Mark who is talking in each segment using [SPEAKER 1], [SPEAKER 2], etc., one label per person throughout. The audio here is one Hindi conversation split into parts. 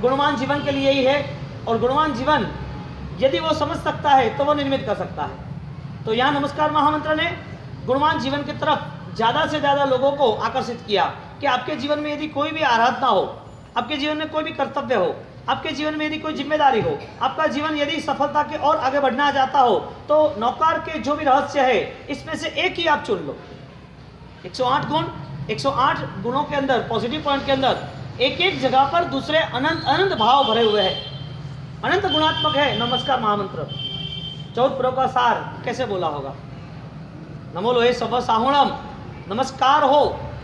[SPEAKER 1] गुणवान जीवन के लिए ही है, और गुणवान जीवन यदि वो समझ सकता है तो वो निर्मित कर सकता है। तो यहाँ नमस्कार महामंत्र ने गुणवान जीवन की तरफ ज़्यादा से ज़्यादा लोगों को आकर्षित किया कि आपके जीवन में यदि कोई भी आराधना हो, आपके जीवन में कोई भी कर्तव्य हो, आपके जीवन में यदि कोई जिम्मेदारी हो, आपका जीवन यदि सफलता के और आगे बढ़ना चाहता हो, तो नौकार के जो भी रहस्य है इसमें से एक ही आप चुन लो। 108 गुण, 108 गुणों के अंदर, पॉजिटिव पॉइंट के अंदर एक एक जगह पर दूसरे अनंत अनंत भाव भरे हुए हैं, अनंत गुणात्मक है नमस्कार महामंत्र। 14 प्रो का सार कैसे बोला होगा? नमो लोहे सब साहुणम, नमस्कार हो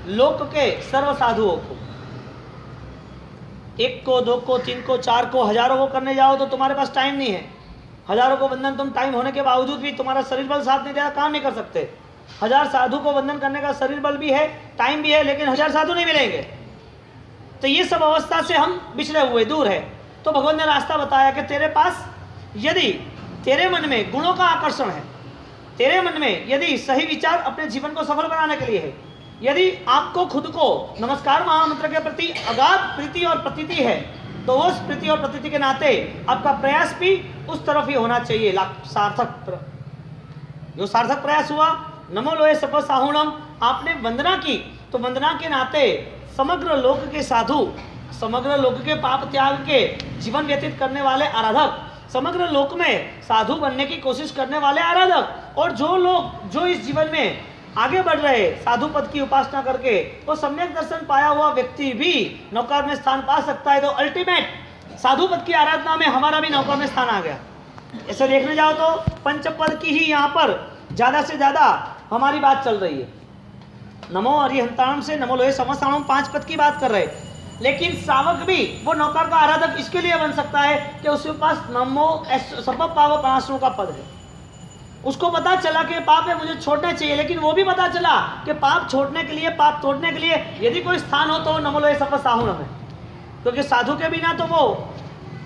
[SPEAKER 1] लोक के सर्व साधुओं को। 1 को 2 को 3 को 4 को हजारों को करने जाओ तो तुम्हारे पास टाइम नहीं है। हजारों को वंदन तुम टाइम होने के बावजूद भी तुम्हारा शरीर बल साथ नहीं देगा, काम नहीं कर सकते। 1000 साधु को वंदन करने का शरीर बल भी है, टाइम भी है, लेकिन 1000 साधु नहीं मिलेंगे। तो ये सब अवस्था से हम बिछड़े हुए दूर है। तो भगवान ने रास्ता बताया कि तेरे पास यदि तेरे मन में गुणों का आकर्षण है, तेरे मन में यदि सही विचार अपने जीवन को सफल बनाने के लिए है, यदि आपको खुद को नमस्कार महामंत्र के प्रति अगाध प्रीति और प्रतीति है, तो उस प्रीति और प्रतीति के नाते आपका प्रयास भी उस तरफ ही होना चाहिए। सार्थक जो सार्थक प्रयास हुआ, नमो लोहे सप साहुणम, आपने वंदना की, तो वंदना के नाते समग्र लोक के साधु, समग्र लोक के पाप त्याग के जीवन व्यतीत करने वाले आराधक, समग्र लोक में साधु बनने की कोशिश करने वाले आराधक, और जो लोग जो इस जीवन में आगे बढ़ रहे साधु पद की उपासना करके, वो सम्यक दर्शन पाया हुआ व्यक्ति भी नौकर में स्थान पा सकता है। तो अल्टीमेट साधु पद की आराधना में हमारा भी नौकर में स्थान आ गया। ऐसे देखने जाओ तो पंचपद की ही यहाँ पर ज्यादा से ज्यादा हमारी बात चल रही है। नमो हरिहंताणम से नमो लोहे समसाणम 5 पद की बात कर रहे, लेकिन श्रावक भी वो नौकर का आराधक इसके लिए बन सकता है कि उसके पास नमो सप पाव पराशरों का पद है। उसको पता चला कि पाप है, मुझे छोड़ना चाहिए, लेकिन वो भी पता चला कि पाप छोड़ने के लिए, पाप तोड़ने के लिए यदि कोई स्थान हो तो वो नमो लोहे सप साहुणम है, क्योंकि साधु के बिना तो वो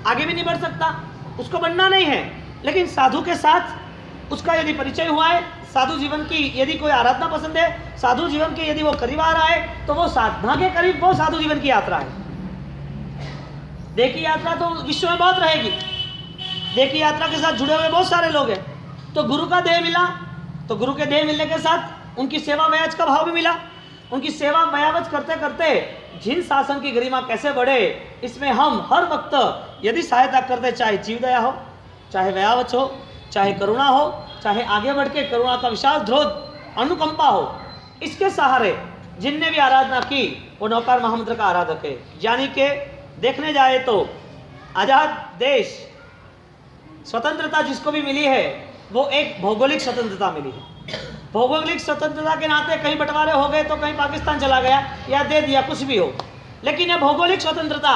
[SPEAKER 1] आगे भी नहीं बढ़ सकता, उसको बनना नहीं है। लेकिन साधु के साथ उसका यदि परिचय हुआ है, साधु जीवन की यदि कोई आराधना पसंद है, साधु जीवन के यदि वो करीब आ रहा है, तो वो साधना के करीब वो साधु जीवन की यात्रा है। देह की यात्रा तो विश्व में बहुत रहेगी, देह की यात्रा के साथ जुड़े हुए बहुत सारे लोग हैं। तो गुरु का देह मिला, तो गुरु के देह मिलने के साथ उनकी सेवा व्याज का भाव भी मिला। उनकी सेवा व्यावच करते करते जिन शासन की गरिमा कैसे बढ़े, इसमें हम हर वक्त यदि सहायता करते, चाहे जीव दया हो, चाहे व्यावच हो, चाहे करुणा हो, चाहे आगे बढ़ के करुणा का विशाल ध्रोत अनुकंपा हो, इसके सहारे जिनने भी आराधना की वो नौकार महामंत्र का आराधक है। यानी कि देखने जाए तो आजाद देश, स्वतंत्रता जिसको भी मिली है वो एक भौगोलिक स्वतंत्रता मिली है। भौगोलिक स्वतंत्रता के नाते कहीं बंटवारे हो गए तो कहीं पाकिस्तान चला गया या दे दिया, कुछ भी हो, लेकिन यह भौगोलिक स्वतंत्रता,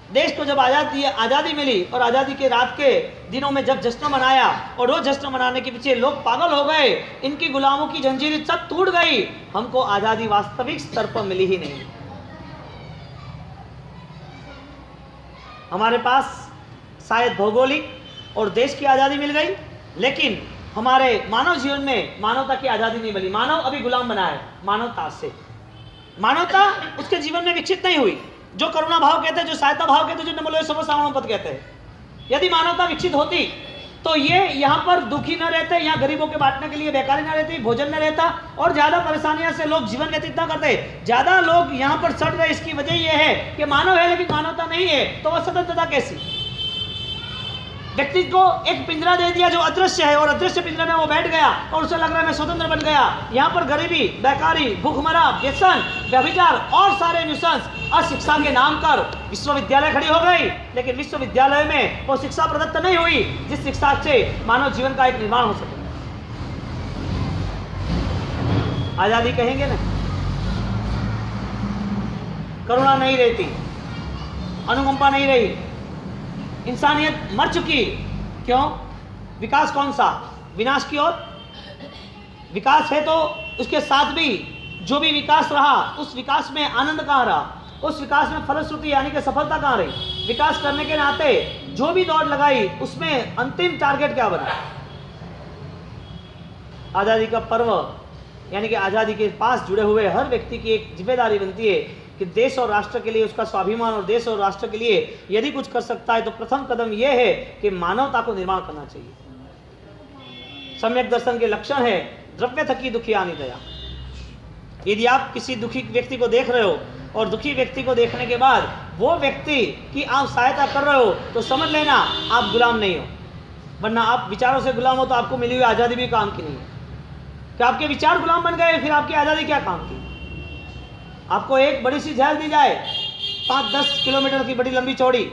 [SPEAKER 1] देश को जब आज़ादी मिली और आज़ादी के रात के दिनों में जब जश्न मनाया, और वो जश्न मनाने के पीछे लोग पागल हो गए, इनकी गुलामों की जंजीरें सब टूट गई, हमको आज़ादी वास्तविक स्तर पर मिली ही नहीं। हमारे पास शायद भौगोलिक और देश की आज़ादी मिल गई, लेकिन हमारे मानव जीवन में मानवता की आज़ादी नहीं मिली। मानव अभी गुलाम बना है मानवता से, मानवता उसके जीवन में विकसित नहीं हुई। जो करुणा भाव कहते हैं, जो सहायता भाव कहते हैं, जो नमो लोहे सप साहुणम पद कहते हैं, यदि मानवता विकसित होती तो ये यहाँ पर दुखी न रहते, यहाँ गरीबों के बांटने के लिए बेकारी न रहती, भोजन न रहता, और ज्यादा परेशानियों से लोग जीवन व्यतीत न करते। ज्यादा लोग यहाँ पर सड़ रहे, इसकी वजह यह है कि मानव है लेकिन मानवता नहीं है, तो वह स्वतंत्रता कैसी? व्यक्ति को एक पिंजरा दे दिया जो अदृश्य है, और अदृश्य पिंजरे में वो बैठ गया और उसे लग रहा है मैं स्वतंत्र बन गया। यहाँ पर गरीबी, बेकारी, भूखमरा, व्यसन, व्यभिचार और सारे न्यूसेंस अशिक्षा के नाम कर विश्वविद्यालय खड़ी हो गई, लेकिन विश्वविद्यालय में वो शिक्षा प्रदत्त नहीं हुई जिस शिक्षा से मानव जीवन का एक निर्माण हो सके। आजादी कहेंगे ना, करुणा नहीं रहती, अनुकंपा नहीं रही, इंसानियत मर चुकी। क्यों? विकास कौन सा? विनाश की ओर। विकास है तो उसके साथ भी जो भी विकास रहा, उस विकास में आनंद कहाँ रहा, उस विकास में फलश्रुति यानी कि सफलता कहाँ रही? विकास करने के नाते जो भी दौड़ लगाई उसमें अंतिम टारगेट क्या बना? आज़ादी का पर्व, यानी कि आज़ादी के पास जुड़े हुए हर व्यक्ति की एक जिम्मेदारी बनती है कि देश और राष्ट्र के लिए उसका स्वाभिमान और देश और राष्ट्र के लिए यदि कुछ कर सकता है तो प्रथम कदम यह है कि मानवता को निर्माण करना चाहिए। सम्यक दर्शन के लक्षण है द्रव्य थकी दुखी आनी दया। यदि आप किसी दुखी व्यक्ति को देख रहे हो और दुखी व्यक्ति को देखने के बाद वो व्यक्ति की आप सहायता कर रहे हो तो समझ लेना आप गुलाम नहीं हो, वरना आप विचारों से गुलाम हो तो आपको मिली हुई आज़ादी भी काम की नहीं है। कि आपके विचार गुलाम बन गए फिर आपकी आज़ादी क्या काम की। आपको एक बड़ी सी जेल दी जाए 5-10 किलोमीटर की बड़ी लंबी चौड़ी,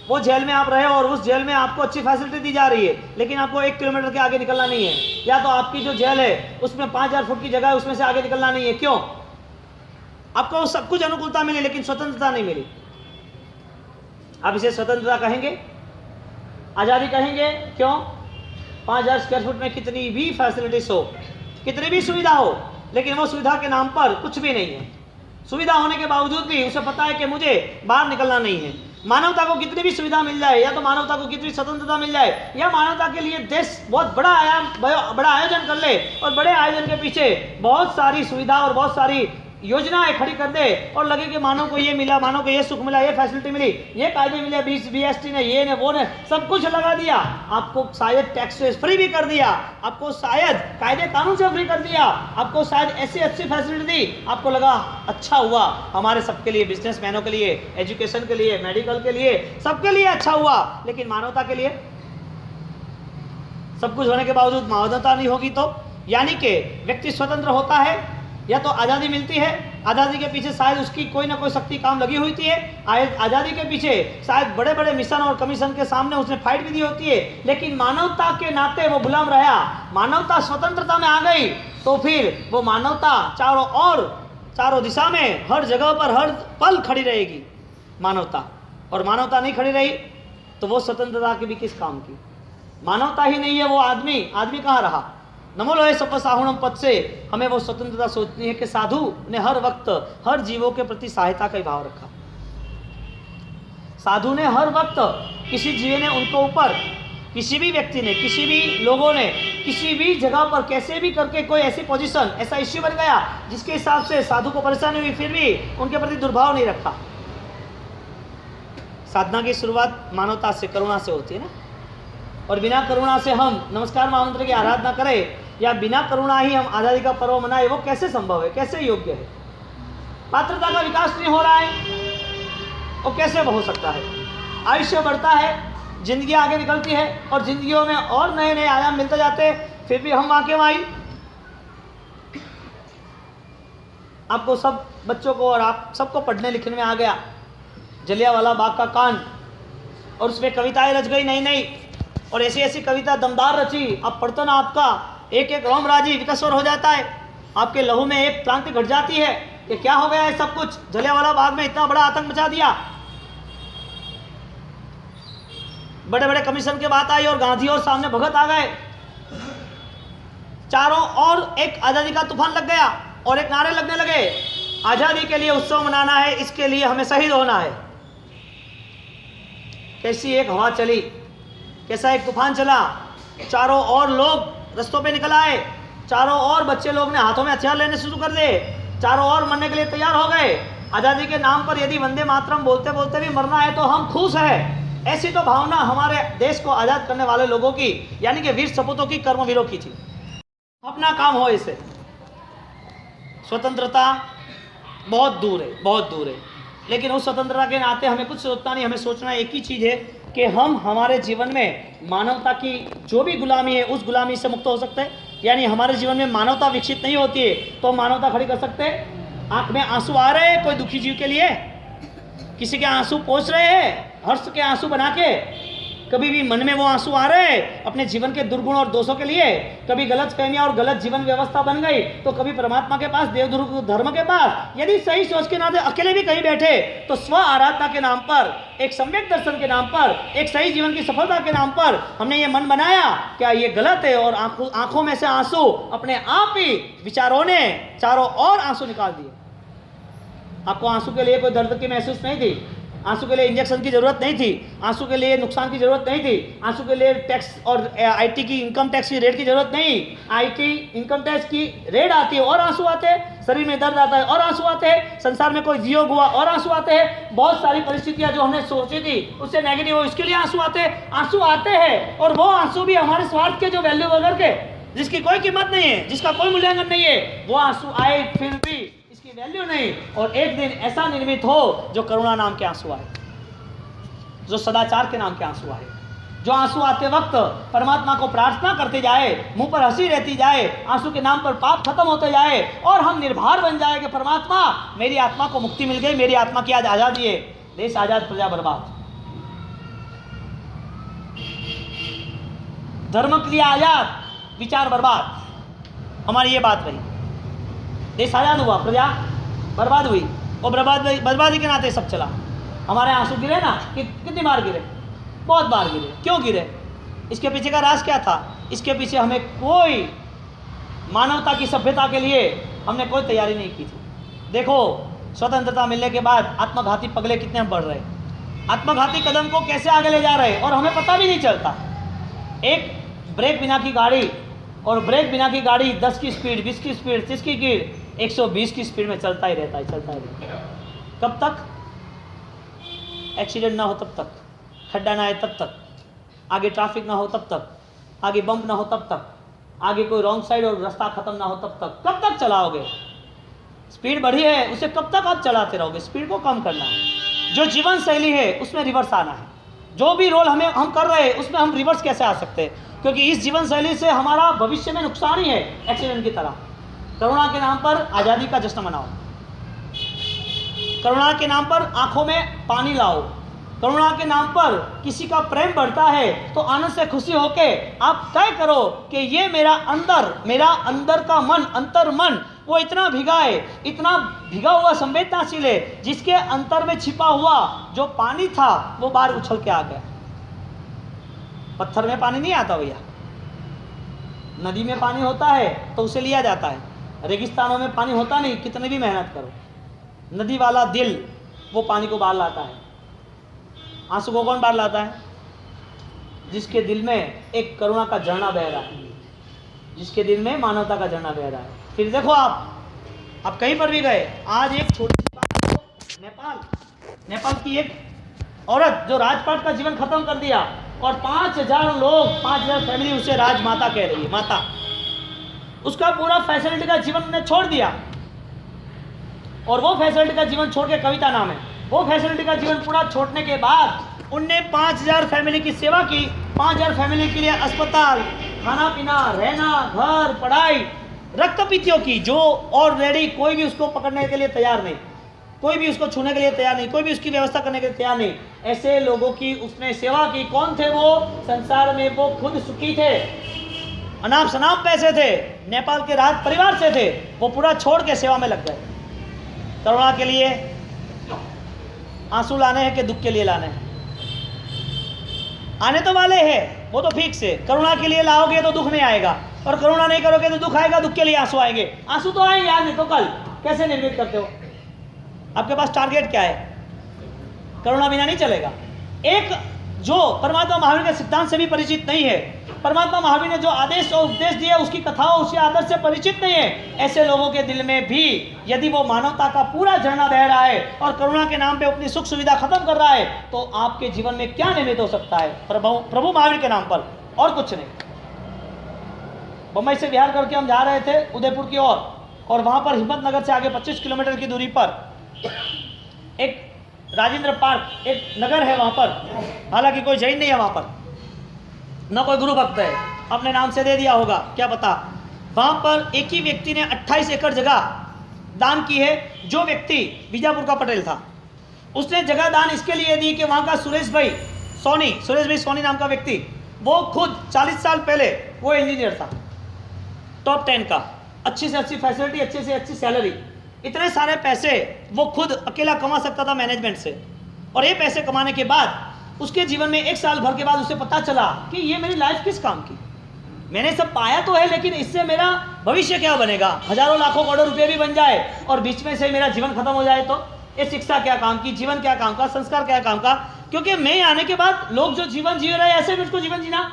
[SPEAKER 1] वो जेल में आप रहे हो और उस जेल में आपको अच्छी फैसिलिटी दी जा रही है, लेकिन आपको 1 किलोमीटर के आगे निकलना नहीं है, या तो आपकी जो जेल है उसमें 5000 फुट की जगह है, उसमें से आगे निकलना नहीं है। क्यों? आपको सब कुछ अनुकूलता मिली लेकिन स्वतंत्रता नहीं मिली। आप इसे स्वतंत्रता कहेंगे, आज़ादी कहेंगे? क्यों? 5000 स्क्वायर फुट में कितनी भी फैसिलिटीज हो, कितनी भी सुविधा हो, लेकिन वो सुविधा के नाम पर कुछ भी नहीं है। सुविधा होने के बावजूद भी उसे पता है कि मुझे बाहर निकलना नहीं है। मानवता को कितनी भी सुविधा मिल जाए, या तो मानवता को कितनी स्वतंत्रता मिल जाए, या मानवता के लिए देश बहुत बड़ा आयोजन कर ले और बड़े आयोजन के पीछे बहुत सारी सुविधा और बहुत सारी योजनाएं खड़ी कर दे और लगे कि मानव को ये मिला, मानव को ये सुख मिला, ये फैसिलिटी मिली, ये कायदे मिले, BST ने, ये ने, वो ने, सब कुछ लगा दिया, आपको शायद टैक्स फ्री भी कर दिया, आपको शायद कायदे कानून से फ्री कर दिया, आपको शायद ऐसी अच्छी फैसिलिटी दी, आपको लगा अच्छा हुआ हमारे सबके लिए, बिजनेसमैनों के लिए, एजुकेशन के लिए, मेडिकल के लिए, सबके लिए अच्छा हुआ। लेकिन मानवता के लिए सब कुछ होने के बावजूद मानवता नहीं होगी तो, यानी कि व्यक्ति स्वतंत्र होता है या तो आज़ादी मिलती है, आज़ादी के पीछे शायद उसकी कोई ना कोई शक्ति काम लगी हुई है, आज़ादी के पीछे शायद बड़े बड़े मिशन और कमीशन के सामने उसने फाइट भी दी होती है, लेकिन मानवता के नाते वो गुलाम रहा। मानवता स्वतंत्रता में आ गई तो फिर वो मानवता चारों दिशा में हर जगह पर हर पल खड़ी रहेगी मानवता। और मानवता नहीं खड़ी रही तो वो स्वतंत्रता की भी किस काम की। मानवता ही नहीं है वो आदमी कहाँ रहा। नमो लोहे सपसाहुणम पद से हमें वो स्वतंत्रता सोचनी है कि साधु ने हर वक्त हर जीवों के प्रति सहायता का भाव रखा। साधु ने हर वक्त किसी जीव ने उनको ऊपर, किसी भी व्यक्ति ने, किसी भी लोगों ने, किसी भी जगह पर कैसे भी करके कोई ऐसी पोजीशन, ऐसा इश्यू बन गया जिसके हिसाब से साधु को परेशानी हुई, फिर भी उनके प्रति दुर्भाव नहीं रखा। साधना की शुरुआत मानवता से, करुणा से होती है ना। और बिना करुणा से हम नमस्कार महामंत्र की आराधना करें या बिना करुणा ही हम आज़ादी का पर्व मनाए, वो कैसे संभव है, कैसे योग्य है। पात्रता का विकास नहीं हो रहा है, वो कैसे हो सकता है। आयुष्य बढ़ता है, जिंदगी आगे निकलती है और जिंदगियों में और नए नए आयाम मिलते जाते हैं, फिर भी हम वहाँ के वहीं। आपको सब बच्चों को और आप सबको पढ़ने लिखने में आ गया जलियांवाला बाग का कांड, और उसमें कविताएं रच गई नई नई, और ऐसी ऐसी कविता दमदार रची। आप पढ़ते ना, आपका एक एक रोमराजी विकसवर हो जाता है, आपके लहू में एक क्रांति घट जाती है कि क्या हो गया है सब कुछ। जलियांवाला बाग में इतना बड़ा आतंक मचा दिया, बड़े बड़े कमीशन की बात आई और गांधी और सामने भगत आ गए, चारों ओर एक आज़ादी का तूफान लग गया और एक नारे लगने लगे, आज़ादी के लिए उत्सव मनाना है, इसके लिए हमें शहीद होना है। कैसी एक हवा चली, कैसा एक तूफान चला, चारों ओर लोग रस्तों पे निकल आए, चारों ओर बच्चे लोग ने हाथों में हथियार लेने शुरू कर दिए, चारों ओर मरने के लिए तैयार हो गए। आज़ादी के नाम पर यदि वंदे मातरम बोलते बोलते भी मरना है तो हम खुश हैं, ऐसी तो भावना हमारे देश को आज़ाद करने वाले लोगों की, यानी कि वीर सपूतों की, कर्मवीरों की थी। अपना काम हो इसे। स्वतंत्रता बहुत दूर है, बहुत दूर है, लेकिन उस स्वतंत्रता के नाते हमें कुछ सोचना नहीं। हमें सोचना एक ही चीज़ है कि हम हमारे जीवन में मानवता की जो भी गुलामी है उस गुलामी से मुक्त हो सकते हैं। यानी हमारे जीवन में मानवता विकसित नहीं होती है तो हम मानवता खड़ी कर सकते हैं। आंख में आंसू आ रहे हैं कोई दुखी जीव के लिए, किसी के आंसू पोंछ रहे हैं हर्ष के आंसू बना के, कभी भी मन में वो आंसू आ रहे हैं अपने जीवन के दुर्गुण और दोषों के लिए, कभी गलत फहमियां और गलत जीवन व्यवस्था बन गई तो कभी परमात्मा के पास, देव धर्म के पास। यदि सही सोच के नाते अकेले भी कहीं बैठे तो स्व आराधना के नाम पर, एक सम्यक दर्शन के नाम पर, एक सही जीवन की सफलता के नाम पर हमने ये मन बनाया क्या ये गलत है, और आंखों में से आंसू अपने आप ही विचारों ने चारों ओर आंसू निकाल दिए। आपको आंसू के लिए कोई दर्द की महसूस नहीं थी, आंसू के लिए इंजेक्शन की जरूरत नहीं थी, आंसू के लिए नुकसान की जरूरत नहीं थी, आंसू के लिए टैक्स और आईटी की इनकम टैक्स की रेट की जरूरत नहीं। आईटी इनकम टैक्स की रेट आती है और आंसू आते हैं। शरीर में दर्द आता है और आंसू आते हैं, संसार में कोई वियोग हुआ और आंसू आते हैं, बहुत सारी परिस्थितियां जो हमने सोची थी उससे नेगेटिव हो इसके लिए आंसू आते हैं। आंसू आते हैं और वो आंसू भी हमारे स्वार्थ के, जो वैल्यू वगैरह के, जिसकी कोई कीमत नहीं है, जिसका कोई मूल्यांकन नहीं है, वो आंसू आए फिर भी इसकी वैल्यू नहीं। और एक दिन ऐसा निर्मित हो जो करुणा नाम के आंसू आए, जो सदाचार के नाम के आंसू आए, जो आंसू आते वक्त परमात्मा को प्रार्थना करते जाए, मुंह पर हंसी रहती जाए, आंसू के नाम पर पाप खत्म होते जाए और हम निर्भर बन जाए कि परमात्मा मेरी आत्मा को मुक्ति मिल गई, मेरी आत्मा की आज आजादी है। देश आजाद प्रजा बर्बाद, धर्म के लिए आजाद, विचार बर्बाद। हमारी ये बात रही, देश आजाद हुआ, प्रजा बर्बाद हुई और बर्बादी के नाते सब चला। हमारे आंसू गिरे ना, कितनी बार गिरे, बहुत बार गिरे। क्यों गिरे? इसके पीछे का राज क्या था? इसके पीछे हमें कोई मानवता की सभ्यता के लिए हमने कोई तैयारी नहीं की थी। देखो स्वतंत्रता मिलने के बाद आत्मघाती पगले कितने बढ़ रहे, आत्मघाती कदम को कैसे आगे ले जा रहे और हमें पता भी नहीं चलता। एक ब्रेक बिना की गाड़ी, और ब्रेक बिना की गाड़ी 10 की स्पीड, 20 की स्पीड, 30 की स्पीड, 120 की स्पीड में चलता ही रहता है, चलता ही रहता है। कब तक? एक्सीडेंट ना हो तब तक, खड्डा ना आए तब तक, आगे ट्रैफिक ना हो तब तक, आगे बम्प ना हो तब तक, आगे कोई रॉन्ग साइड और रास्ता खत्म ना हो तब तक। कब तक चलाओगे? स्पीड बढ़ी है उसे कब तक आप चलाते रहोगे? स्पीड को कम करना है। जो जीवन शैली है उसमें रिवर्स आना है। जो भी रोल हम कर रहे हैं उसमें हम रिवर्स कैसे आ सकते हैं? क्योंकि इस जीवन शैली से हमारा भविष्य में नुकसान ही है, एक्सीडेंट की तरह। करुणा के नाम पर आज़ादी का जश्न मनाओ, करुणा के नाम पर आंखों में पानी लाओ, करुणा के नाम पर किसी का प्रेम बढ़ता है तो आनंद से खुशी होके आप तय करो कि ये मेरा अंदर का मन, अंतर मन वो इतना भिगा है, इतना भिगा हुआ संवेदनाशील है, जिसके अंतर में छिपा हुआ जो पानी था वो बाहर उछल के आ गया। पत्थर में पानी नहीं आता भैया, नदी में पानी होता है तो उसे लिया जाता है, रेगिस्तानों में पानी होता नहीं, कितनी भी मेहनत करो। नदी वाला दिल वो पानी को बाहर लाता है। आंसू को कौन बाहर लाता है? जिसके दिल में एक करुणा का झरना बह रहा है, जिसके दिल में मानवता का झरना बह रहा है। फिर देखो आप कहीं पर भी गए, आज एक छोटी सी बात हो, नेपाल की एक औरत जो राजपाट का जीवन खत्म कर दिया और 5000 लोग, 5000 फैमिली उसे राजमाता कह रही है, माता। उसका पूरा फैसिलिटी का जीवन ने छोड़ दिया और वो फैसिलिटी का जीवन छोड़ के, कविता नाम है, वो फैसिलिटी का जीवन पूरा छोड़ने के बाद उनने 5000 फैमिली की सेवा की। 5000 फैमिली के लिए अस्पताल, खाना पीना, रहना, घर, पढ़ाई, रक्तपीतियों की, जो ऑलरेडी कोई भी उसको पकड़ने के लिए तैयार नहीं, कोई भी उसको छूने के लिए तैयार नहीं, कोई भी उसकी व्यवस्था करने के लिए तैयार नहीं, ऐसे लोगों की उसने सेवा की। कौन थे वो? संसार में वो खुद सुखी थे, अनाप शनाप पैसे थे, नेपाल के राज परिवार से थे, वो पूरा छोड़ के सेवा में लग गए। करुणा के लिए आंसू लाने हैं कि दुख के लिए लाने हैं? आने तो वाले हैं, वो तो फिक्स है। करुणा के लिए लाओगे तो दुख नहीं आएगा, और करुणा नहीं करोगे तो दुख आएगा, दुख के लिए आंसू आएंगे। आंसू तो आएंगे, आज नहीं तो कल। कैसे निर्मित करते हो? आपके पास टारगेट क्या है? करुणा बिना नहीं चलेगा। एक जो परमात्मा महावीर के सिद्धांत से भी परिचित नहीं है, परमात्मा महावीर ने जो आदेश और उपदेश दिया उसकी कथाओं, उसके आदर्श से परिचित नहीं है, ऐसे लोगों के दिल में भी यदि वो मानवता का पूरा झरना बह रहा है और करुणा के नाम पे अपनी सुख सुविधा खत्म कर रहा है, तो आपके जीवन में क्या निर्मित हो सकता है? प्रभु महावीर के नाम पर, और कुछ नहीं। बम्बई से बिहार करके हम जा रहे थे उदयपुर की ओर, और वहां पर हिम्मतनगर से आगे 25 किलोमीटर की दूरी पर एक राजेंद्र पार्क एक नगर है, वहां पर हालांकि कोई जैन नहीं है, वहां पर न कोई गुरु भक्त है, अपने नाम से दे दिया होगा, क्या पता। वहां पर एक ही व्यक्ति ने 28 एकड़ जगह दान की है। जो व्यक्ति बीजापुर का पटेल था, उसने जगह दान इसके लिए दी कि वहां का सुरेश भाई सोनी नाम का व्यक्ति, वो खुद 40 साल पहले वो इंजीनियर था, टॉप 10 का, अच्छी से अच्छी फैसिलिटी, अच्छी से अच्छी सैलरी, इतने सारे पैसे वो खुद अकेला कमा सकता था मैनेजमेंट से। और ये पैसे कमाने के बाद उसके जीवन में 1 साल भर के बाद उसे पता चला कि ये मेरी लाइफ किस काम की, मैंने सब पाया तो है, लेकिन इससे मेरा भविष्य क्या बनेगा? हजारों लाखों करोड़ों रुपए भी बन जाए और बीच में से मेरा जीवन खत्म हो जाए तो ये शिक्षा क्या काम की, जीवन क्या काम का, संस्कार क्या काम का? क्योंकि मैं आने के बाद लोग जो जीवन जी रहे हैं, ऐसे मुझको जीवन जीना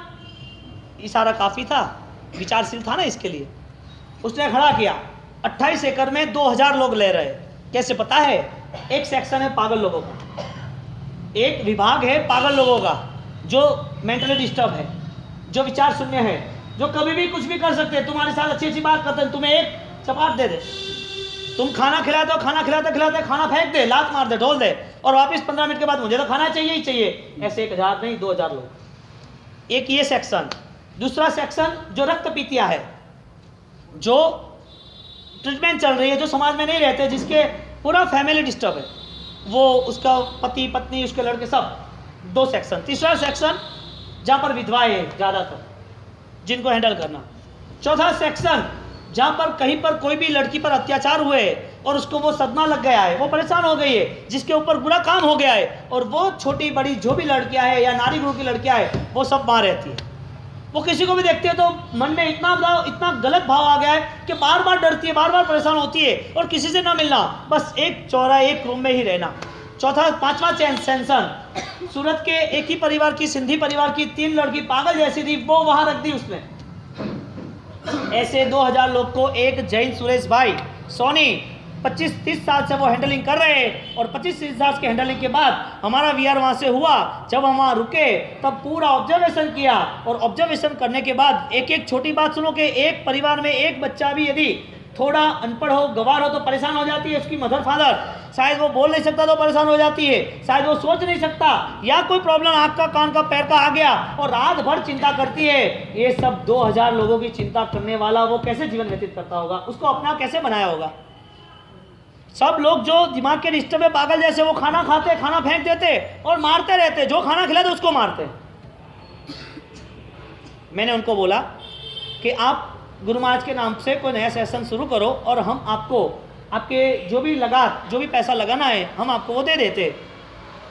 [SPEAKER 1] इशारा काफी था, विचारशील था ना, इसके लिए उसने खड़ा किया 28 एकड़ में 2000 लोग ले रहे हैं। कैसे पता है? एक सेक्शन है पागल लोगों का, एक विभाग है पागल लोगों का, जो मेंटली डिस्टर्ब है, जो विचार शून्य है, जो कभी भी कुछ भी कर सकते हैं, तुम्हारे साथ अच्छी अच्छी बात करते हैं, तुम्हें एक चपाट दे दे, तुम खाना खिलाते हो, खाना खिलाते खिलाते खाना फेंक दे, लात मार दे, ढोल दे, और वापस 15 मिनट के बाद मुझे तो खाना चाहिए ही चाहिए। ऐसे 1000 नहीं 2000 लोग। एक ये सेक्शन। दूसरा सेक्शन जो रक्त पीतिया है, जो ट्रीटमेंट चल रही है, जो समाज में नहीं रहते, जिसके पूरा फैमिली डिस्टर्ब है, वो उसका पति पत्नी उसके लड़के सब, 2 सेक्शन। तीसरा सेक्शन जहाँ पर विधवाएं हैं ज़्यादातर, जिनको हैंडल करना। चौथा सेक्शन जहाँ पर कहीं पर कोई भी लड़की पर अत्याचार हुए और उसको वो सदमा लग गया है, वो परेशान हो गई है, जिसके ऊपर बुरा काम हो गया है, और वो छोटी बड़ी जो भी लड़कियां हैं या नारी गृह की लड़कियां हैं, वो सब वहाँ रहती है। वो किसी को भी देखती है तो मन में इतना गलत भाव आ गया है कि बार बार डरती है, बार बार परेशान होती है, और किसी से ना मिलना, बस एक चौरा एक रूम में ही रहना। पांचवा सेंसन, सूरत के एक ही परिवार की, सिंधी परिवार की 3 लड़की पागल जैसी थी, वो वहां रख दी उसने। ऐसे 2000 लोग को एक जैन सुरेश भाई सोनी 25-30 साल से वो हैंडलिंग कर रहे हैं, और 25-30 साल के हैंडलिंग के बाद हमारा वीआर वहाँ से हुआ। जब हम वहाँ रुके तब पूरा ऑब्जर्वेशन किया, और ऑब्जर्वेशन करने के बाद एक एक छोटी बात सुनो कि एक परिवार में एक बच्चा भी यदि थोड़ा अनपढ़ हो, गवार हो, तो परेशान हो जाती है उसकी मदर फादर। शायद वो बोल नहीं सकता तो परेशान हो जाती है, शायद वो सोच नहीं सकता, या कोई प्रॉब्लम आँख का कान का पैर का आ गया और रात भर चिंता करती है। ये सब 2000 लोगों की चिंता करने वाला वो कैसे जीवन व्यतीत करता होगा, उसको अपना कैसे बनाया होगा। सब लोग जो दिमाग के डिस्टर्ब है पागल जैसे, वो खाना खाते, खाना फेंक देते और मारते रहते, जो खाना खिलाते उसको मारते। मैंने उनको बोला कि आप गुरु महाराज के नाम से कोई नया सेशन शुरू करो, और हम आपको आपके जो भी पैसा लगाना है हम आपको वो दे देते,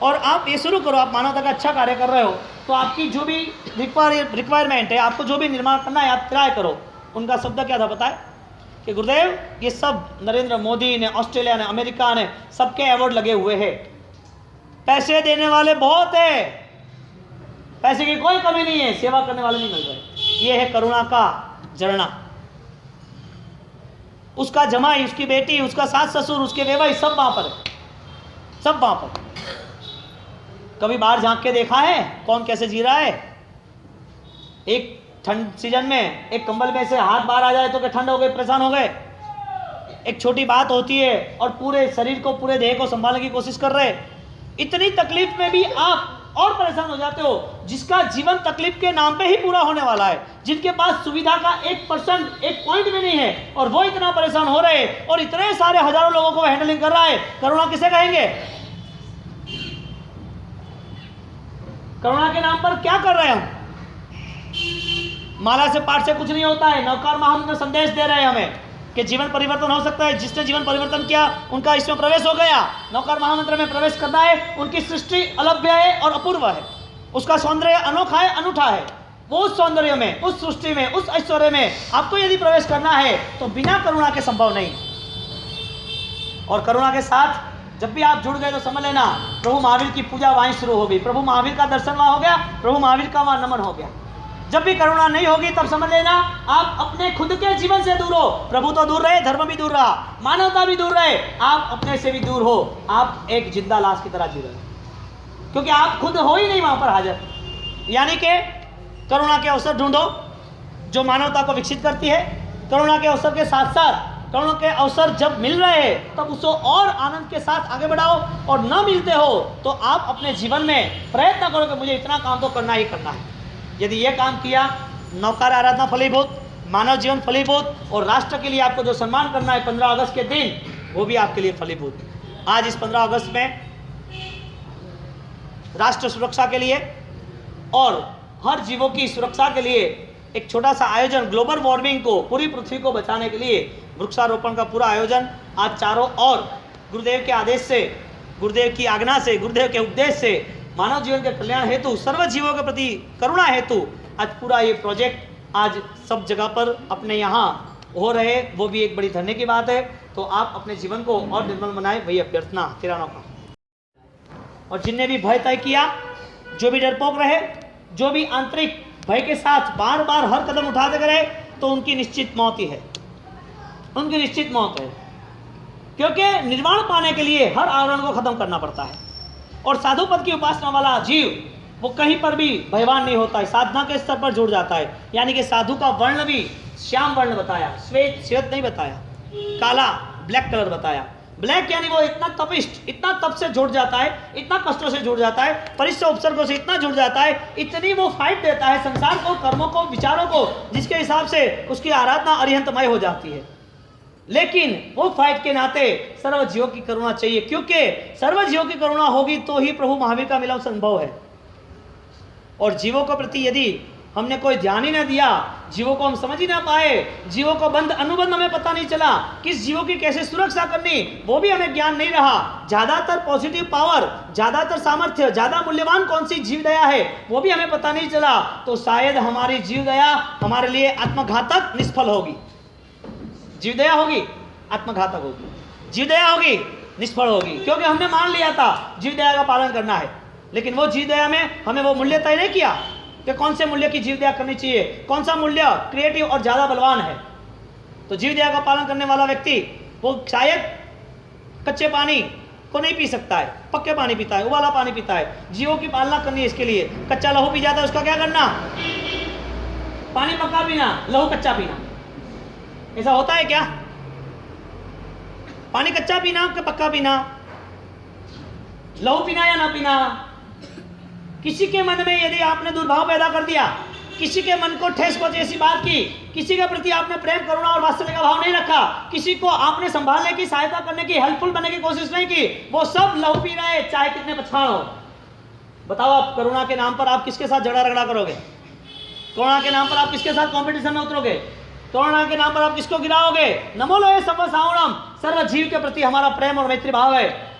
[SPEAKER 1] और आप ये शुरू करो। आप मानवता का अच्छा कार्य कर रहे हो, तो आपकी जो भी रिक्वायरमेंट है, आपको जो भी निर्माण करना है आप ट्राई करो। उनका शब्द क्या था पता है? कि गुरुदेव ये सब नरेंद्र मोदी ने, ऑस्ट्रेलिया ने, अमेरिका ने, सबके अवार्ड लगे हुए हैं, पैसे देने वाले बहुत है, पैसे की कोई कमी नहीं है, सेवा करने वाले नहीं मिल रहे। ये है करुणा का झरना। उसका जमाई, उसकी बेटी, उसका सास ससुर, उसके वेवाई सब वहां पर है, सब वहां पर। कभी बाहर झांक के देखा है कौन कैसे जी रहा है? एक ठंड सीजन में एक कंबल में से हाथ बाहर आ जाए तो क्या ठंड हो गई, परेशान हो गए। एक छोटी बात होती है और पूरे शरीर को, पूरे देह को संभालने की कोशिश कर रहे। इतनी तकलीफ में भी आप और परेशान हो जाते हो, जिसका जीवन तकलीफ के नाम पे ही पूरा होने वाला है, जिनके पास सुविधा का 1% एक पॉइंट भी नहीं है, और वो इतना परेशान हो रहे हैं, और इतने सारे हजारों लोगों को हैंडलिंग कर रहा है। करुणा किसे कहेंगे? करुणा के नाम पर क्या कर रहे हैं हम? माला से पाठ से कुछ नहीं होता है। नवकार महामंत्र संदेश दे रहे हैं हमें कि जीवन परिवर्तन हो सकता है। जिसने जीवन परिवर्तन किया उनका इसमें प्रवेश हो गया। नवकार महामंत्र में प्रवेश करना है। उनकी सृष्टि अलभ्य है और अपूर्व है, उसका सौंदर्य अनोखा है, अनूठा है। वो उस सौंदर्य में, उस सृष्टि में, उस ऐश्वर्य में आपको यदि प्रवेश करना है तो बिना करुणा के संभव नहीं। और करुणा के साथ जब भी आप जुड़ गए तो समझ लेना प्रभु महावीर की पूजा वहीं शुरू हो गई। प्रभु महावीर का दर्शन वहां हो गया, प्रभु महावीर का वहां नमन हो गया। जब भी करुणा नहीं होगी तब समझ लेना आप अपने खुद के जीवन से दूर हो। प्रभु तो दूर रहे, धर्म भी दूर रहा, मानवता भी दूर रहे, आप अपने से भी दूर हो। आप एक जिंदा लाश की तरह जी रहे हो, क्योंकि आप खुद हो ही नहीं वहां पर हाजिर। यानी कि करुणा के अवसर ढूंढो जो मानवता को विकसित करती है। करुणा के अवसर के साथ साथ करुणा के अवसर जब मिल रहे हैं तब उसको और आनंद के साथ आगे बढ़ाओ, और न मिलते हो तो आप अपने जीवन में प्रयत्न करो कि मुझे इतना काम तो करना ही करना है। यदि ये काम किया, नवकार आराधना फलीभूत, मानव जीवन फलीभूत, और राष्ट्र के लिए आपको जो सम्मान करना है 15 अगस्त के दिन, वो भी आपके लिए फलीभूत। आज इस 15 अगस्त में राष्ट्र सुरक्षा के लिए और हर जीवों की सुरक्षा के लिए एक छोटा सा आयोजन, ग्लोबल वार्मिंग को, पूरी पृथ्वी को बचाने के लिए वृक्षारोपण का पूरा आयोजन आज चारों ओर गुरुदेव के आदेश से, गुरुदेव की आज्ञा से, गुरुदेव के उपदेश से, मानव जीवन के कल्याण हेतु, सर्व जीवों के प्रति करुणा हेतु आज पूरा ये प्रोजेक्ट आज सब जगह पर अपने यहाँ हो रहे, वो भी एक बड़ी धन्य की बात है। तो आप अपने जीवन को और निर्मल बनाए, वही अभ्यर्थना तिरानों का। और जिनने भी भय तय किया, जो भी डरपोक रहे, जो भी आंतरिक भय के साथ बार बार हर कदम उठाते रहे, तो उनकी निश्चित मौत ही है। उनकी निश्चित मौत है, क्योंकि निर्वाण पाने के लिए हर आवरण को खत्म करना पड़ता है। और साधु पद की उपासना वाला जीव वो कहीं पर भी भयवान नहीं होता है, साधना के स्तर पर जुड़ जाता है। यानी कि साधु का वर्ण भी श्याम वर्ण बताया, श्वेत नहीं बताया, काला ब्लैक कलर बताया। ब्लैक यानी वो इतना तपिष्ट, इतना तप से जुड़ जाता है, इतना कष्टों से जुड़ जाता है, परिश्रम उपसर्गों से इतना जुड़ जाता है, इतनी वो फाइट देता है संसार को, कर्मों को, विचारों को, जिसके हिसाब से उसकी आराधना अरिहंतमय हो जाती है। लेकिन वो फाइट के नाते सर्व जीवों की करुणा चाहिए, क्योंकि सर्व जीवों की करुणा होगी तो ही प्रभु महावीर का मिलन संभव है। और जीवों के प्रति यदि हमने कोई ध्यान ही ना दिया, जीवों को हम समझ ही ना पाए, जीवों को बंध अनुबंध हमें पता नहीं चला, किस जीवों की कैसे सुरक्षा करनी वो भी हमें ज्ञान नहीं रहा, ज्यादातर पॉजिटिव पावर, ज्यादातर सामर्थ्य, ज्यादा मूल्यवान कौन सी जीव दया है वो भी हमें पता नहीं चला, तो शायद हमारी जीव दया हमारे लिए आत्मघातक निष्फल होगी। जीव दया होगी आत्मघातक होगी, जीव दया होगी निष्फल होगी, क्योंकि हमने मान लिया था जीव दया का पालन करना है, लेकिन वो जीव दया में हमें वो मूल्य तय नहीं किया कि कौन से मूल्य की जीव दया करनी चाहिए, कौन सा मूल्य क्रिएटिव और ज्यादा बलवान है। तो जीव दया का पालन करने वाला व्यक्ति वो शायद कच्चे पानी को नहीं पी सकता है, पक्के पानी पीता है, उबाला पानी पीता है। जीवों की पालना करनी है, इसके लिए कच्चा लहू पी जाता है, उसका क्या करना, पानी पक्का पीना, लहू कच्चा पीना। ऐसा होता है क्या? पानी कच्चा पीना कि पक्का पीना, लहू पीना या ना पीना? किसी के मन में यदि आपने दुर्भाव पैदा कर दिया, किसी के मन को ठेस पहुंचे ऐसी बात की, किसी के प्रति आपने प्रेम, करुणा और वात्सल्य का भाव नहीं रखा, किसी को आपने संभालने की, सहायता करने की, हेल्पफुल बनने की कोशिश नहीं की, वो सब लहू पी रहे, चाहे कितने पछाड़ हो। बताओ आप करुणा के नाम पर आप किसके साथ झगड़ा रगड़ा करोगे? करुणा के नाम पर आप किसके साथ कॉम्पिटिशन में उतरोगे? करुणा के नाम पर आप किसको गिराओगे? नमो लोहे सर्व सावणम, सर्व जीव के प्रति हमारा प्रेम और मैत्री भाव है।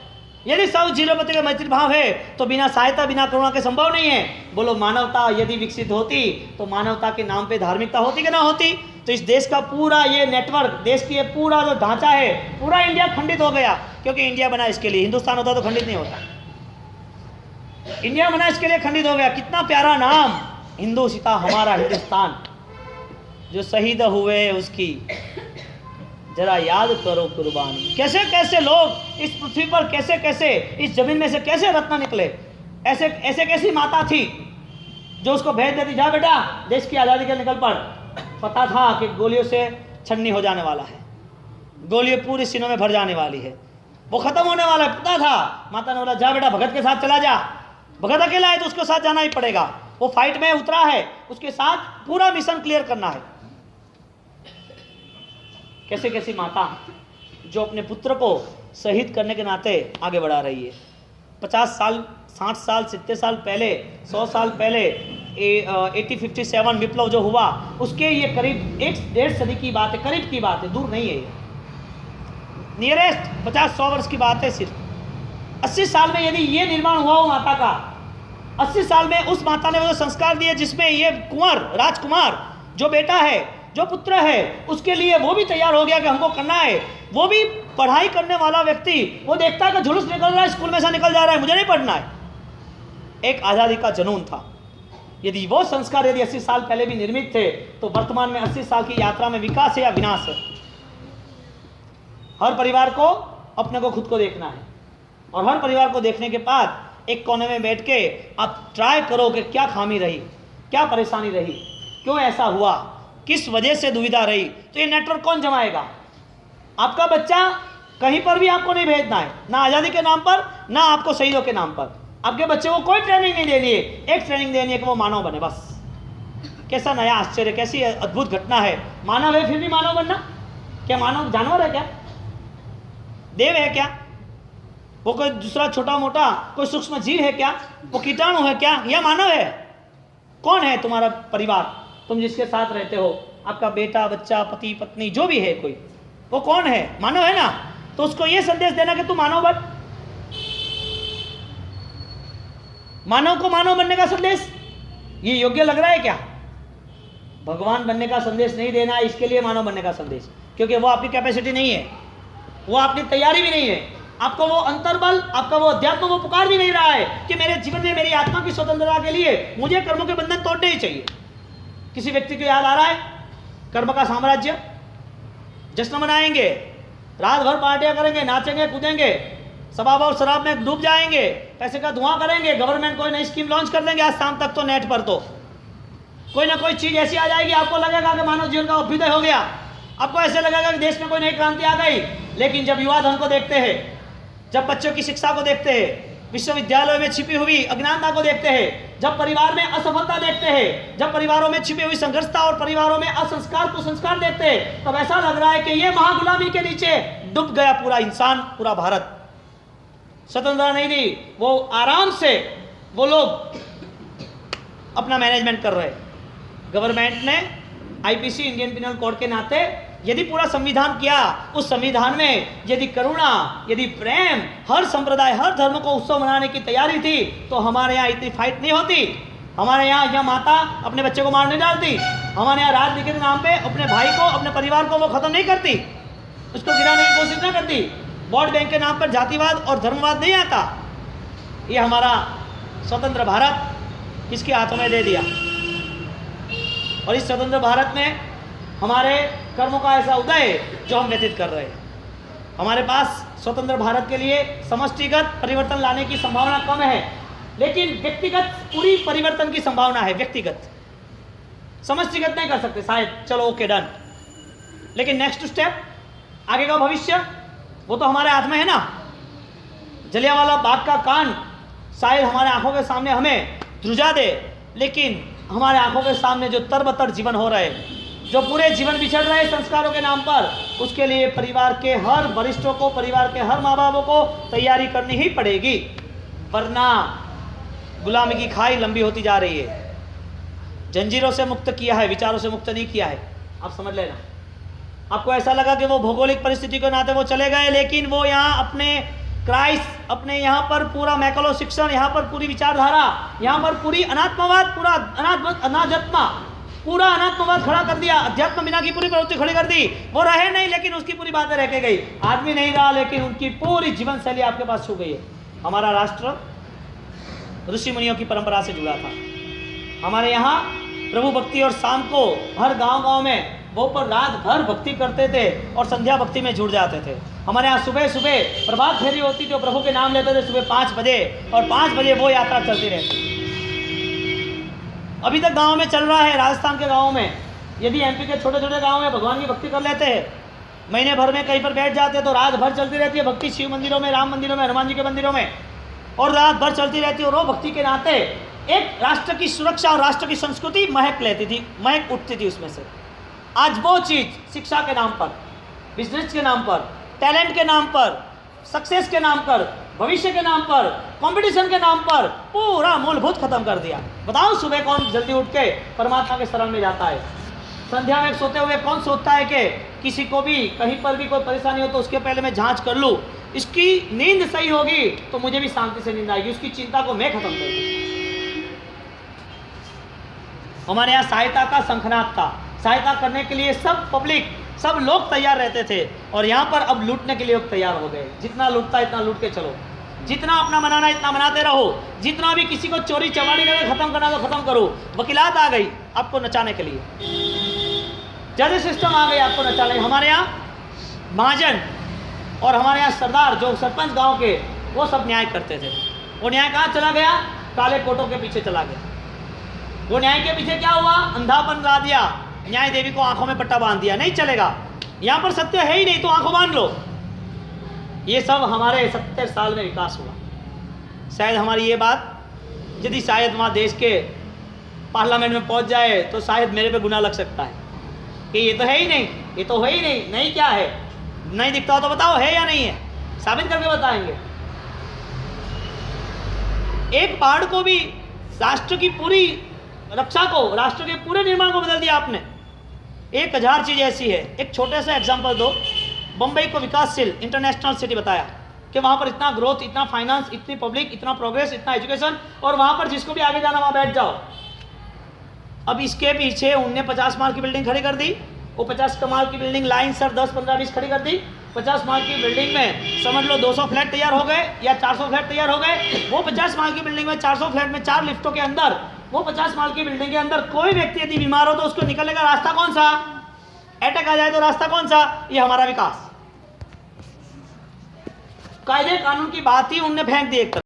[SPEAKER 1] यदि सब जीवों प्रति का मैत्री भाव है तो बिना सहायता, बिना करुणा के संभव नहीं है। बोलो, मानवता यदि विकसित होती तो मानवता के नाम पे धार्मिकता होती कि ना होती? तो इस देश का पूरा ये नेटवर्क, देश की ये पूरा जो ढांचा है, पूरा इंडिया खंडित हो गया, क्योंकि इंडिया बना इसके लिए। हिंदुस्तान होता तो खंडित नहीं होता, इंडिया बना इसके लिए खंडित हो गया। कितना प्यारा नाम, हिंदू सीता हमारा हिंदुस्तान, जो शहीद हुए उसकी जरा याद करो कुर्बानी। कैसे कैसे लोग इस पृथ्वी पर, कैसे कैसे इस जमीन में से कैसे रत्न निकले। ऐसे ऐसे कैसी माता थी जो उसको भेज देती, जा बेटा देश की आज़ादी के निकल पड़। पता था कि गोलियों से छन्नी हो जाने वाला है, गोलियां पूरे सीनों में भर जाने वाली है, वो खत्म होने वाला है, पता था। माता ने बोला, जा बेटा भगत के साथ चला जा। भगत अकेला है तो उसके साथ जाना ही पड़ेगा, वो फाइट में उतरा है, उसके साथ पूरा मिशन क्लियर करना है। कैसे कैसी माता जो अपने पुत्र को शहीद करने के नाते आगे बढ़ा रही है। 50 साल, 60 साल, 70 साल पहले, 100 साल पहले 1857 विप्लव जो हुआ, उसके ये करीब 1-1.5 सदी की बात है, करीब की बात है, दूर नहीं है ये, नियरेस्ट 50-100 वर्ष की बात है सिर्फ। 80 साल में यदि ये निर्माण हुआ हो माता का, 80 साल में उस माता ने वो संस्कार दिए जिसमें ये कुंवर, राजकुमार जो बेटा है, जो पुत्र है, उसके लिए वो भी तैयार हो गया कि हमको करना है। वो भी पढ़ाई करने वाला व्यक्ति, वो देखता है कि जुलूस निकल रहा है, स्कूल में से निकल जा रहा है, मुझे नहीं पढ़ना है। एक आज़ादी का जुनून था। यदि वो संस्कार यदि 80 साल पहले भी निर्मित थे तो वर्तमान में 80 साल की यात्रा में विकास है या विनाश है? हर परिवार को अपने को खुद को देखना है, और हर परिवार को देखने के बाद एक कोने में बैठ के आप ट्राई करो कि क्या खामी रही, क्या परेशानी रही, क्यों ऐसा हुआ, किस वजह से दुविधा रही। तो ये नेटवर्क कौन जमाएगा? आपका बच्चा कहीं पर भी आपको नहीं भेजना है, ना आज़ादी के नाम पर, ना आपको शहीदों के नाम पर। आपके बच्चे को कोई ट्रेनिंग नहीं देनी है, एक ट्रेनिंग देनी है कि वो मानव बने, बस। कैसा नया आश्चर्य, कैसी अद्भुत घटना है। मानव है फिर भी मानव बनना। क्या मानव जानवर है क्या? देव है क्या? वो कोई दूसरा छोटा मोटा कोई सूक्ष्म जीव है क्या? वो कीटाणु है क्या, या मानव है? कौन है तुम्हारा परिवार, तुम जिसके साथ रहते हो, आपका बेटा, बच्चा, पति, पत्नी, जो भी है कोई, वो कौन है? मानव है ना। तो उसको ये संदेश देना कि तू मानव बन। मानव को मानव बनने का संदेश ये योग्य लग रहा है क्या? भगवान बनने का संदेश नहीं देना, इसके लिए मानव बनने का संदेश, क्योंकि वो आपकी कैपेसिटी नहीं है, वो आपकी तैयारी भी नहीं है, आपको वो अंतर्बल, आपका वो अध्यात्म वो पुकार भी नहीं रहा है कि मेरे जीवन में मेरी आत्मा की स्वतंत्रता के लिए मुझे कर्मों के बंधन तोड़ने ही चाहिए। किसी व्यक्ति को याद आ रहा है कर्म का साम्राज्य, जश्न मनाएंगे, रात भर पार्टियां करेंगे, नाचेंगे कूदेंगे, शराब और शराब में डूब जाएंगे, पैसे का धुआं करेंगे, गवर्नमेंट कोई नई स्कीम लॉन्च कर देंगे आज शाम तक, तो नेट पर तो कोई ना कोई चीज ऐसी आ जाएगी, आपको लगेगा कि मानव जीवन का अभ्युदय हो गया, आपको ऐसे लगेगा कि देश में कोई नई क्रांति आ गई। लेकिन जब युवा धन को देखते हैं, जब बच्चों की शिक्षा को देखते हैं, विश्वविद्यालयों में छिपी हुई अज्ञानता को देखते हैं, जब परिवार में असफलता देखते हैं, जब परिवारों में छिपी हुई संघर्षता और परिवारों में असंस्कार कुसंस्कार देखते हैं, तब ऐसा लग रहा है कि ये महागुलामी के नीचे डूब गया पूरा इंसान, पूरा भारत। स्वतंत्रता नहीं दी, वो आराम से वो लोग अपना मैनेजमेंट कर रहे। गवर्नमेंट ने आईपीसी, इंडियन पिनल कोड के नाते यदि पूरा संविधान किया, उस संविधान में यदि करुणा, यदि प्रेम, हर संप्रदाय हर धर्म को उत्सव मनाने की तैयारी थी, तो हमारे यहाँ इतनी फाइट नहीं होती। हमारे यहाँ माता अपने बच्चे को मार नहीं डालती, हमारे यहाँ राजनीति के नाम पे अपने भाई को, अपने परिवार को वो खत्म नहीं करती, उसको गिराने की कोशिश नहीं करती। वोट बैंक के नाम पर जातिवाद और धर्मवाद नहीं आता। ये हमारा स्वतंत्र भारत किसके हाथों में दे दिया, और इस स्वतंत्र भारत में हमारे कर्मों का ऐसा उदय जो हम व्यतीत कर रहे हैं। हमारे पास स्वतंत्र भारत के लिए समष्टिगत परिवर्तन लाने की संभावना कम है, लेकिन व्यक्तिगत पूरी परिवर्तन की संभावना है। व्यक्तिगत, समष्टिगत नहीं कर सकते शायद, चलो ओके डन, लेकिन नेक्स्ट स्टेप, आगे का भविष्य, वो तो हमारे हाथ में है ना। जलियांवाला बाग का कांड शायद हमारे आंखों के सामने हमें ध्रुजा दे, लेकिन हमारे आंखों के सामने जो तरबतर जीवन हो रहे, जो पूरे जीवन बिछड़ रहे संस्कारों के नाम पर, उसके लिए परिवार के हर वरिष्ठों को, परिवार के हर माँ बापों को तैयारी करनी ही पड़ेगी, वरना गुलामी की खाई लंबी होती जा रही है। जंजीरों से मुक्त किया है, विचारों से मुक्त नहीं किया है। आप समझ लेना, आपको ऐसा लगा कि वो भौगोलिक परिस्थिति के नाते वो चले गए, लेकिन वो यहाँ अपने क्राइस्ट, अपने यहाँ पर पूरा मैकलो शिक्षण, यहाँ पर पूरी विचारधारा, यहाँ पर पूरी अनात्मवाद, पूरा अनाध्यात्म, पूरा अनात्मवाद खड़ा कर दिया, अध्यात्म बिना की पूरी प्रवृत्ति खड़ी कर दी। वो रहे नहीं, लेकिन उसकी पूरी बातें रह के गई। आदमी नहीं रहा, लेकिन उनकी पूरी जीवन शैली आपके पास छू गई है। हमारा राष्ट्र ऋषि मुनियों की परंपरा से जुड़ा था। हमारे यहाँ प्रभु भक्ति और शाम को हर गांव-गांव में वो पर रात भर भक्ति करते थे और संध्या भक्ति में जुड़ जाते थे। हमारे यहाँ सुबह सुबह प्रभात फेरी होती थी, जो प्रभु के नाम लेते थे सुबह 5 बजे, और 5 बजे वो यात्रा चलती रहती। अभी तक गांव में चल रहा है, राजस्थान के गांवों में। यदि एमपी के छोटे छोटे गांव में भगवान की भक्ति कर लेते हैं, महीने भर में कहीं पर बैठ जाते हैं, तो रात भर चलती रहती है भक्ति, शिव मंदिरों में, राम मंदिरों में, हनुमान जी के मंदिरों में, और रात भर चलती रहती है। और वो भक्ति के नाते एक राष्ट्र की सुरक्षा और राष्ट्र की संस्कृति महक लेती थी, महक उठती थी उसमें से। आज वो चीज़ शिक्षा के नाम पर, बिजनेस के नाम पर, टैलेंट के नाम पर, सक्सेस के नाम पर, भविष्य के नाम पर, कंपटीशन के नाम पर पूरा मूलभूत खत्म कर दिया। बताओ, सुबह कौन जल्दी उठ के परमात्मा के शरण में जाता है? संध्या में सोते हुए कौन सोचता है कि किसी को भी कहीं पर भी कोई परेशानी हो तो उसके पहले मैं जांच कर लूँ, इसकी नींद सही होगी तो मुझे भी शांति से नींद आएगी, उसकी चिंता को मैं खत्म कर दूँ। हमारे यहाँ सहायता का शंखनाद था, सहायता करने के लिए सब पब्लिक, सब लोग तैयार रहते थे, और यहाँ पर अब लूटने के लिए लोग तैयार हो गए। जितना लूटता इतना लूट के चलो, जितना अपना मनाना इतना मनाते रहो, जितना भी किसी को चोरी चमारी करके खत्म करना तो खत्म करो। वकीलात आ गई आपको नचाने के लिए, जज सिस्टम आ गई आपको नचाने। हमारे यहाँ महाजन और हमारे यहाँ सरदार, जो सरपंच गाँव के, वो सब न्याय करते थे। वो न्याय कहाँ चला गया? काले कोटों के पीछे चला गया। वो न्याय के पीछे क्या हुआ? अंधापन ला दिया, न्याय देवी को आंखों में पट्टा बांध दिया, नहीं चलेगा, यहाँ पर सत्य है ही नहीं तो आंखों बांध लो। ये सब हमारे 70 साल में विकास हुआ। शायद हमारी ये बात यदि शायद वहाँ देश के पार्लियामेंट में पहुँच जाए तो शायद मेरे पे गुनाह लग सकता है कि ये तो है ही नहीं, ये तो है ही नहीं। नहीं क्या है? नहीं दिखता हो तो बताओ है या नहीं है, साबित करके बताएंगे। एक पहाड़ को भी, राष्ट्र की पूरी रक्षा को, राष्ट्र के पूरे निर्माण को बदल दिया आपने। 1000 चीज़ ऐसी है। एक छोटे से एग्जांपल दो, बम्बई को विकासशील इंटरनेशनल सिटी बताया कि वहाँ पर इतना ग्रोथ, इतना फाइनेंस, इतनी पब्लिक, इतना प्रोग्रेस, इतना एजुकेशन, और वहाँ पर जिसको भी आगे जाना वहाँ बैठ जाओ। अब इसके पीछे उनने 50 माल की बिल्डिंग खड़ी कर दी। वो 50 माल की बिल्डिंग लाइन सर 10, 15, 20 खड़ी कर दी। 50 माल की बिल्डिंग में समझ लो 200 फ्लैट तैयार हो गए या 400 फ्लैट तैयार हो गए। वो 50 माल की बिल्डिंग में 400 फ्लैट में 4 लिफ्टों के अंदर, वो 50 माल की बिल्डिंग के अंदर कोई व्यक्ति यदि बीमार हो तो उसको निकलने का रास्ता कौन सा? अटैक आ जाए तो रास्ता कौन सा? ये हमारा विकास। कायदे कानून की बात ही उनने फेंक दी एक तरफ।